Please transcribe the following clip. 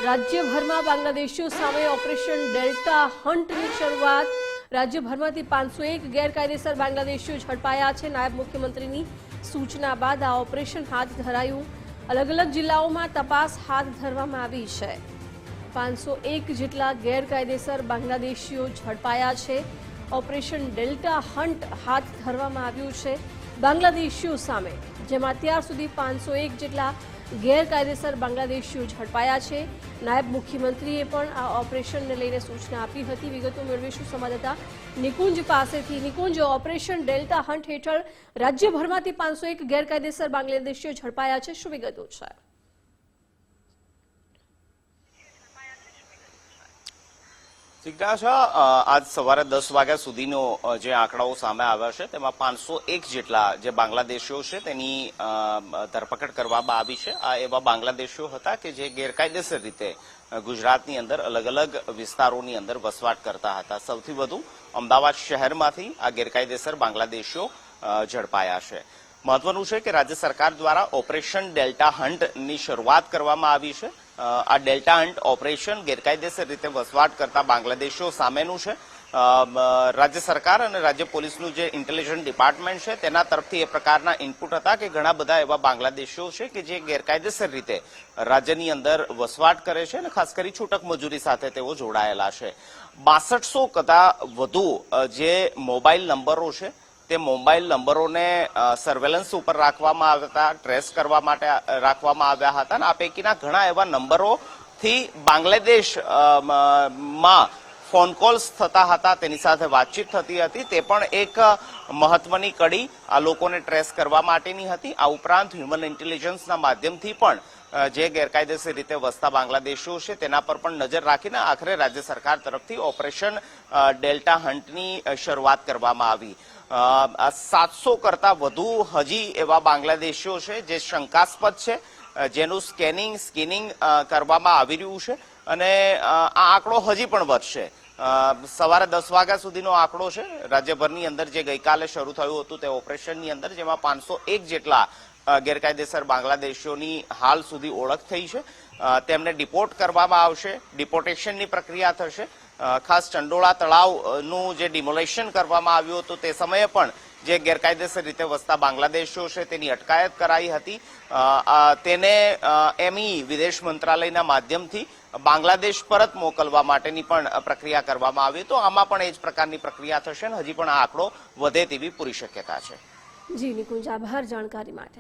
રાજ્યભરમાં બાંગ્લાદેશીઓ સામે operation delta હન્ટની શરૂઆત। રાજ્યભરમાંથી 501 ગેરકાયદેસર બાંગ્લાદેશીઓ ઝડપાયા છે। નાયબ મુખ્યમંત્રીની સૂચના બાદ આ ઓપરેશન હાથ ધરાયું। અલગ અલગ જિલ્લાઓમાં તપાસ હાથ ધરવામાં આવી છે। 501 જેટલા ગેરકાયદેસર બાંગ્લાદેશીઓ ઝડપાયા છે। ઓપરેશન ડેલ્ટા હન્ટ હાથ ધરવામાં આવ્યું છે બાંગ્લાદેશીઓ સામે, જેમાં અત્યાર સુધી 501 જેટલા ગેરકાયદેસર બાંગ્લાદેશીઓ ઝડપાયા છે। નાયબ મુખ્યમંત્રીએ પણ આ ઓપરેશનને લઈને સૂચના આપી હતી। વિગતો મેળવીશું સંવાદદાતા નિકુંજ પાસેથી। નિકુંજ, ઓપરેશન ડેલ્ટા હન્ટ હેઠળ રાજ્યભરમાંથી 501 ગેરકાયદેસર બાંગ્લાદેશીઓ ઝડપાયા છે, શું વિગતો છે? જિજ્ઞાસા, આજ સવારે 10 વાગ્યા સુધીનો જે આંકડાઓ સામે આવ્યા છે તેમાં 501 જેટલા જે બાંગ્લાદેશીઓ છે તેની ધરપકડ કરવામાં આવી છે। આ એવા બાંગ્લાદેશીઓ હતા કે જે ગેરકાયદેસર રીતે ગુજરાતની અંદર અલગ અલગ વિસ્તારોની અંદર વસવાટ કરતા હતા। સૌથી વધુ અમદાવાદ શહેરમાંથી આ ગેરકાયદેસર બાંગ્લાદેશીઓ ઝડપાયા છે। મહત્વનું છે કે રાજ્ય સરકાર દ્વારા ઓપરેશન ડેલ્ટા હન્ટની શરૂઆત કરવામાં આવી છે। આ ડેલ્ટા હન્ટ ઓપરેશન ગેરકાયદેસર રીતે વસવાટ કરતા બાંગ્લાદેશીઓ સામેનું છે। રાજ્ય સરકાર અને રાજ્ય પોલીસનું જે ઇન્ટેલિજન્સ ડિપાર્ટમેન્ટ છે તેના તરફથી એ પ્રકારના ઇનપુટ હતા કે ઘણા બધા એવા બાંગ્લાદેશીઓ છે કે જે ગેરકાયદેસર રીતે રાજ્યની અંદર વસવાટ કરે છે અને ખાસ કરી છૂટક મજૂરી સાથે તેઓ જોડાયેલા છે। 6200 કરતાં વધુ જે મોબાઈલ નંબરો છે તે મોબાઈલ નંબરોને સર્વેલન્સ ઉપર રાખવામાં આવ્યા હતા, ટ્રેસ કરવા માટે રાખવામાં આવ્યા હતા અને આ પૈકીના ઘણા એવા નંબરોથી બાંગ્લાદેશમાં ફોન કોલ્સ થતા હતા, તેની સાથે વાતચીત થતી હતી। તે પણ એક મહત્વની કડી આ લોકોને ટ્રેસ કરવા માટેની હતી। આ ઉપરાંત હ્યુમન ઇન્ટેલિજન્સના માધ્યમથી પણ જે ગેરકાયદેસર રીતે વસતા બાંગ્લાદેશીઓ છે તેના પર પણ નજર રાખીને આખરે રાજ્ય સરકાર તરફથી ઓપરેશન ડેલ્ટા હન્ટની શરૂઆત કરવામાં આવી। 700 કરતાં વધુ હજી એવા બાંગ્લાદેશીઓ છે જે શંકાસ્પદ છે, જેનું સ્કેનિંગ કરવામાં આવી રહ્યું છે અને આ આંકડો હજી પણ વધશે। સવારે 10 વાગ્યા સુધીનો આંકડો છે રાજ્યભરની અંદર જે ગઈકાલે શરૂ થયું હતું તે ઓપરેશનની અંદર, જેમાં 501 જેટલા ગેરકાયદેસર બાંગ્લાદેશીઓની હાલ સુધી ઓળખ થઈ છે। તેમને ડિપોર્ટ કરવામાં આવશે, ડિપોર્ટેશનની પ્રક્રિયા થશે। ખાસ ચંડોળા તળાવનું જે ડિમોલેશન કરવામાં આવ્યું હતું તે સમયે પણ જે ગેરકાયદેસર રીતે વસતા બાંગ્લાદેશીઓ છે તેની અટકાયત કરાઈ હતી। તેને વિદેશ મંત્રાલયના માધ્યમથી બાંગ્લાદેશ પરત મોકલવા માટેની પણ પ્રક્રિયા કરવામાં આવી। તો આમાં પણ એ જ પ્રકારની પ્રક્રિયા થશે અને હજી પણ આ આંકડો વધે તેવી પૂરી શક્યતા છે। જી નિકુંજ, આભાર જાણકારી માટે।